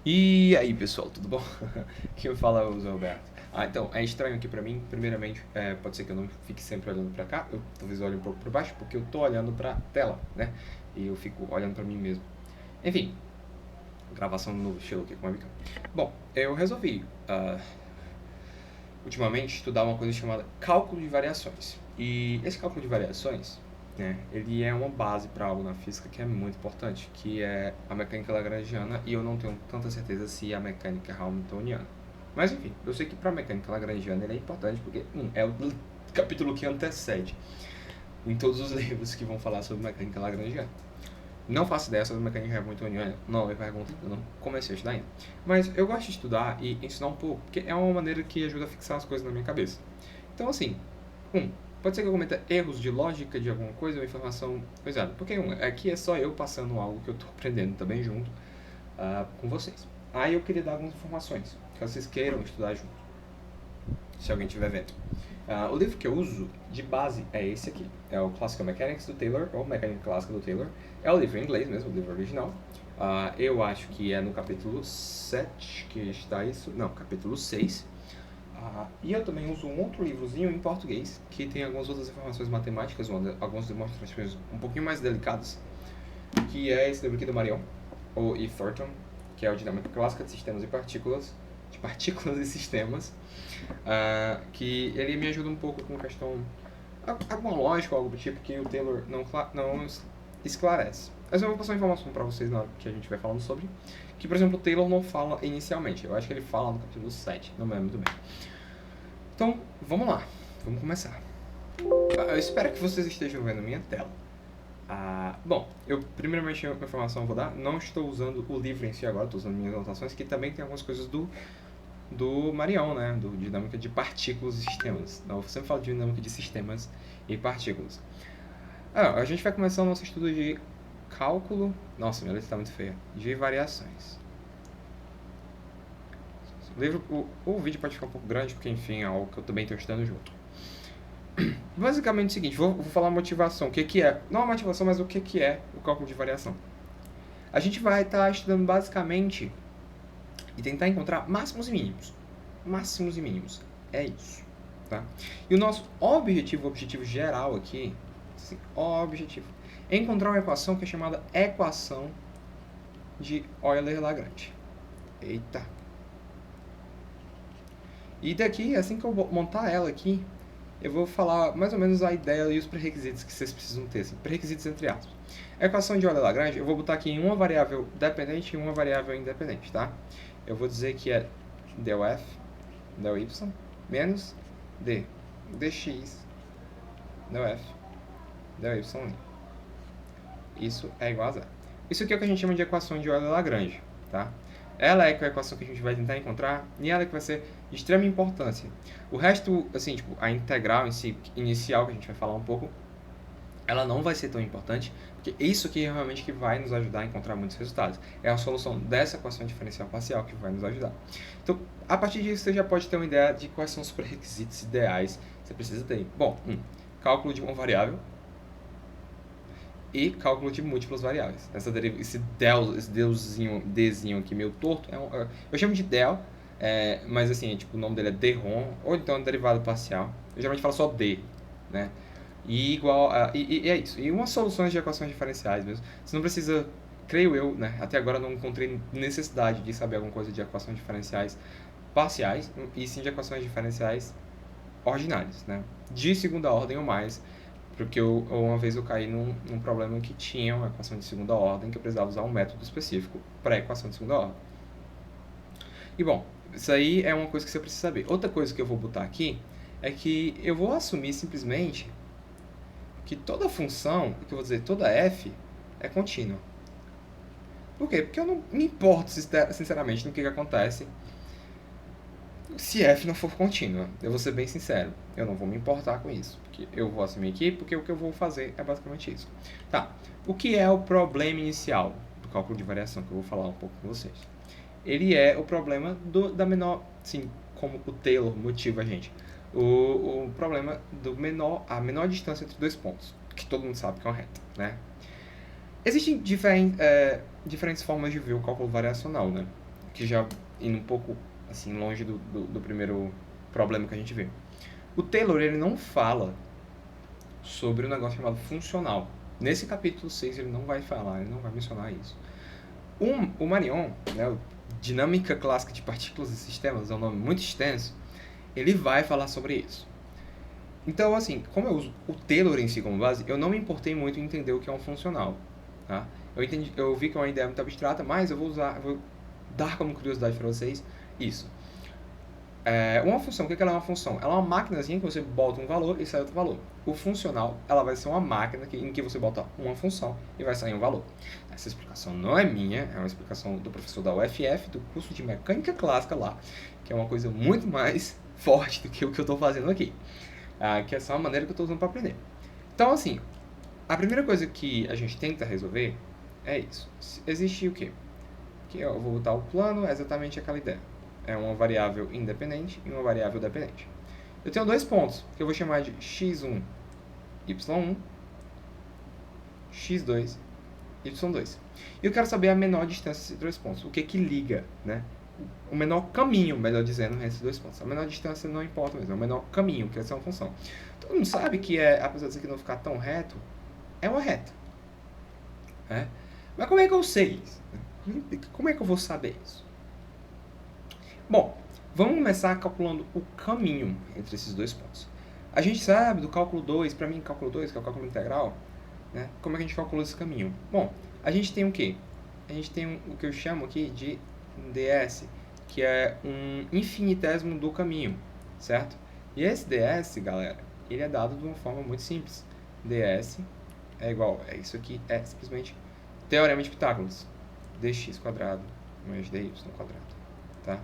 E aí, pessoal, tudo bom? Quem fala é o Zé Roberto. Então, é estranho aqui pra mim. Primeiramente, pode ser que eu não fique sempre olhando pra cá. Eu talvez olhe um pouco pra baixo, porque eu tô olhando pra tela, né? E eu fico olhando pra mim mesmo. Enfim, gravação no estilo aqui com a webcam. Bom, eu resolvi, ultimamente, estudar uma coisa chamada cálculo de variações. E esse cálculo de variações, né, ele é uma base para algo na física que é muito importante, que é a mecânica lagrangiana, e eu não tenho tanta certeza se é a mecânica hamiltoniana. Mas enfim, eu sei que para a mecânica lagrangiana ele é importante porque é o capítulo que antecede em todos os livros que vão falar sobre mecânica lagrangiana. Não faço ideia sobre mecânica hamiltoniana, não me pergunta, eu não comecei a estudar ainda. Mas eu gosto de estudar e ensinar um pouco, porque é uma maneira que ajuda a fixar as coisas na minha cabeça. Então, assim, pode ser que eu cometa erros de lógica de alguma coisa ou informação coisada. Porque, aqui é só eu passando algo que eu estou aprendendo também junto com vocês. Aí eu queria dar algumas informações, caso vocês queiram estudar junto, se alguém estiver vendo. O livro que eu uso de base é esse aqui. É o Classical Mechanics do Taylor, ou Mecânica Clássica do Taylor. É o livro em inglês mesmo, o livro original. Eu acho que é no capítulo 7 que está isso. Não, capítulo 6. E eu também uso um outro livrozinho em português, que tem algumas outras informações matemáticas, algumas demonstrações um pouquinho mais delicadas, que é esse livro aqui do Marion, ou E. Thornton, que é o Dinâmica Clássica de Sistemas e Partículas, de Partículas e Sistemas, que ele me ajuda um pouco com questão alguma lógica ou algo do tipo que o Taylor não esclarece. Mas eu vou passar uma informação para vocês na hora que a gente vai falando sobre, que, por exemplo, o Taylor não fala inicialmente. Eu acho que ele fala no capítulo 7, não me lembro muito bem. Então, vamos lá. Vamos começar. Eu espero que vocês estejam vendo minha tela. Bom, eu primeiramente a informação eu vou dar. Não estou usando o livro em si agora, estou usando minhas anotações, que também tem algumas coisas do Marion, né? Do dinâmica de partículas e sistemas. Então, eu sempre falo de dinâmica de sistemas e partículas. A gente vai começar o nosso estudo de cálculo. Nossa, minha letra está muito feia. De variações. O vídeo pode ficar um pouco grande, porque enfim é algo que eu também estou estudando junto. Basicamente é o seguinte, vou falar a motivação. O que é? Não a motivação, mas o que é o cálculo de variação. A gente vai estar estudando basicamente e tentar encontrar máximos e mínimos. Máximos e mínimos. É isso. Tá? E o nosso objetivo geral aqui, assim, objetivo, é encontrar uma equação que é chamada equação de Euler-Lagrange. Eita. E daqui, assim que eu montar ela aqui, eu vou falar mais ou menos a ideia e os pré-requisitos que vocês precisam ter, assim, pré-requisitos entre aspas. A equação de Euler-Lagrange, eu vou botar aqui em uma variável dependente e uma variável independente, tá? Eu vou dizer que é del(f), del(y), menos dx, del(f), del(y). Isso é igual a zero. Isso aqui é o que a gente chama de equação de Euler-Lagrange, tá? Ela é a equação que a gente vai tentar encontrar e ela que vai ser de extrema importância. O resto, assim, tipo, a integral em si, inicial, que a gente vai falar um pouco, ela não vai ser tão importante, porque isso aqui é realmente que vai nos ajudar a encontrar muitos resultados. É a solução dessa equação diferencial parcial que vai nos ajudar. Então, a partir disso, você já pode ter uma ideia de quais são os pré-requisitos ideais que você precisa ter. Bom, cálculo de uma variável e cálculo de múltiplas variáveis. Esse Dzinho aqui meio torto, eu chamo de del, mas assim, tipo, o nome dele é derrom, ou então é derivada parcial. Eu geralmente falo só d, né? E é isso. E umas soluções de equações diferenciais mesmo. Você não precisa, creio eu, né? Até agora não encontrei necessidade de saber alguma coisa de equações diferenciais parciais, e sim de equações diferenciais ordinárias, né? De segunda ordem ou mais, porque uma vez eu caí num problema que tinha uma equação de segunda ordem que eu precisava usar um método específico para a equação de segunda ordem. E bom, isso aí é uma coisa que você precisa saber. Outra coisa que eu vou botar aqui é que eu vou assumir simplesmente que toda função, que eu vou dizer, toda f é contínua. Por quê? Porque eu não me importo, sinceramente, no que acontece se f não for contínua. Eu vou ser bem sincero, eu não vou me importar com isso. Porque eu vou assumir aqui, porque o que eu vou fazer é basicamente isso. Tá, o que é o problema inicial do cálculo de variação, que eu vou falar um pouco com vocês? Ele é o problema da menor, sim, como o Taylor motiva a gente. O problema a menor distância entre dois pontos, que todo mundo sabe que é uma reta, né? Existem diferentes formas de ver o cálculo variacional, né? que já indo um pouco assim longe do primeiro problema que a gente vê. O Taylor, ele não fala sobre um negócio chamado funcional. Nesse capítulo 6 ele não vai falar, ele não vai mencionar isso. O Marion, né, o Dinâmica Clássica de Partículas e Sistemas, é um nome muito extenso, ele vai falar sobre isso. Então, assim, como eu uso o Taylor em si como base, eu não me importei muito em entender o que é um funcional. Tá? Eu vi que é uma ideia muito abstrata, mas eu vou dar como curiosidade para vocês isso. Uma função, o que ela é uma função? Ela é uma maquinazinha que você bota um valor e sai outro valor. O funcional, ela vai ser uma máquina em que você bota uma função e vai sair um valor. Essa explicação não é minha, é uma explicação do professor da UFF, do curso de Mecânica Clássica lá, que é uma coisa muito mais forte do que o que eu estou fazendo aqui. Que é só uma maneira que eu estou usando para aprender. Então, assim, a primeira coisa que a gente tenta resolver é isso. Existe o quê? Que eu vou botar o plano, é exatamente aquela ideia. É uma variável independente e uma variável dependente. Eu tenho dois pontos, que eu vou chamar de x1, y1, x2, y2. E eu quero saber a menor distância desses dois pontos. O que liga, né? O menor caminho, melhor dizendo, entre esses dois pontos. A menor distância não importa mesmo, é o menor caminho, que essa é uma função. Todo mundo sabe que, apesar disso aqui não ficar tão reto, é uma reta. Mas como é que eu sei isso? Como é que eu vou saber isso? Bom, vamos começar calculando o caminho entre esses dois pontos. A gente sabe do cálculo 2, para mim cálculo 2, que é o cálculo integral, né? Como é que a gente calcula esse caminho? Bom, a gente tem o quê? A gente tem o que eu chamo aqui de ds, que é um infinitésimo do caminho, certo? E esse ds, galera, ele é dado de uma forma muito simples. ds é igual, isso aqui é simplesmente teorema de Pitágoras. Dx quadrado mais dy quadrado, tá?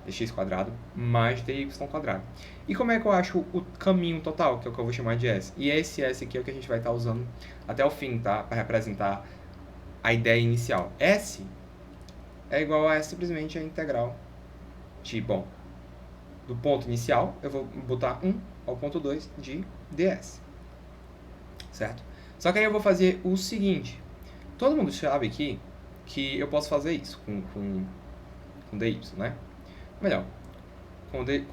Dx quadrado mais dy quadrado. E como é que eu acho o caminho total, que é o que eu vou chamar de S? E esse S aqui é o que a gente vai estar usando até o fim, tá? Para representar a ideia inicial. S é igual a simplesmente a integral de, bom, do ponto inicial, eu vou botar 1 ao ponto 2 de ds. Certo? Só que aí eu vou fazer o seguinte. Todo mundo sabe aqui que eu posso fazer isso com dy, né? Melhor, com dx,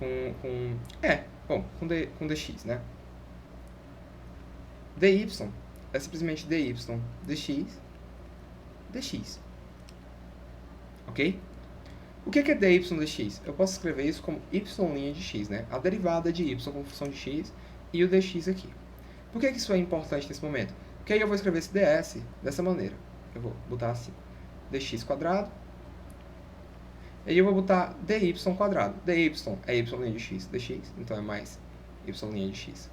né? dy é simplesmente dy dx. Ok? O que é dy dx? Eu posso escrever isso como y' de x, né? A derivada de y como função de x e o dx aqui. Por que isso é importante nesse momento? Porque aí eu vou escrever esse ds dessa maneira. Eu vou botar assim, dx quadrado. E aí eu vou botar dy quadrado. dy é y' de x dx, então é mais y' de x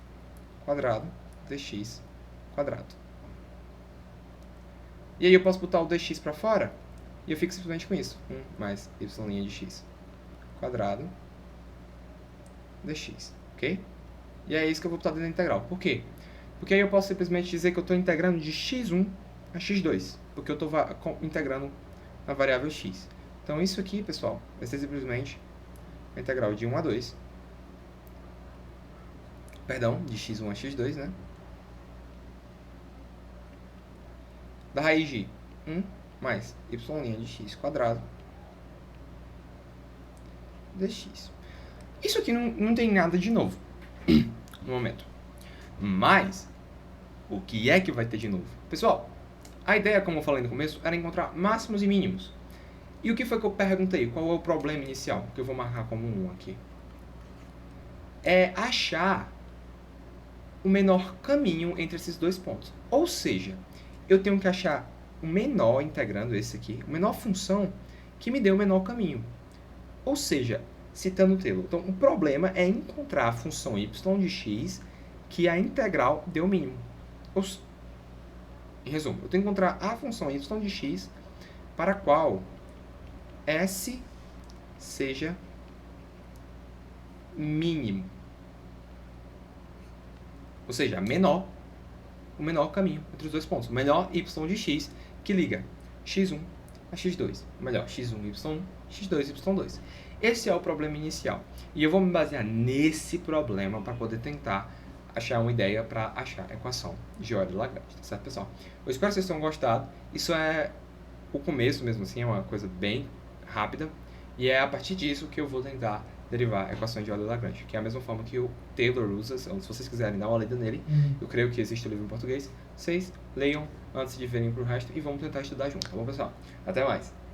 quadrado dx quadrado. E aí eu posso botar o dx para fora e eu fico simplesmente com isso. 1 mais y' de x quadrado dx, ok? E é isso que eu vou botar dentro da integral. Por quê? Porque aí eu posso simplesmente dizer que eu estou integrando de x1 a x2, porque eu estou integrando a variável x. Então isso aqui, pessoal, vai ser simplesmente a integral de 1 a 2. Perdão, de x1 a x2, né? Da raiz de 1 mais y' de x quadrado dx. Isso aqui não tem nada de novo no momento. Mas, o que é que vai ter de novo? Pessoal, a ideia, como eu falei no começo, era encontrar máximos e mínimos. E o que foi que eu perguntei? Qual é o problema inicial? Que eu vou marcar como 1 aqui. É achar o menor caminho entre esses dois pontos. Ou seja, eu tenho que achar o menor, integrando esse aqui, a menor função que me dê o menor caminho. Ou seja, citando o Taylor. Então, o problema é encontrar a função y de x que a integral dê o mínimo. Em resumo, eu tenho que encontrar a função y de x para a qual S seja mínimo. Ou seja, o menor caminho entre os dois pontos. O menor y de x que liga x1 a x2. Ou melhor, x1, y1, x2, y2. Esse é o problema inicial. E eu vou me basear nesse problema para poder tentar achar uma ideia para achar a equação de Euler-Lagrange. Tá certo, pessoal? Eu espero que vocês tenham gostado. Isso é o começo mesmo assim, é uma coisa bem rápida, e é a partir disso que eu vou tentar derivar equações de Euler-Lagrange, que é a mesma forma que o Taylor usa. Então, se vocês quiserem dar uma lida nele, eu creio que existe o livro em português, vocês leiam antes de verem pro resto e vamos tentar estudar junto, tá bom, pessoal? Até mais!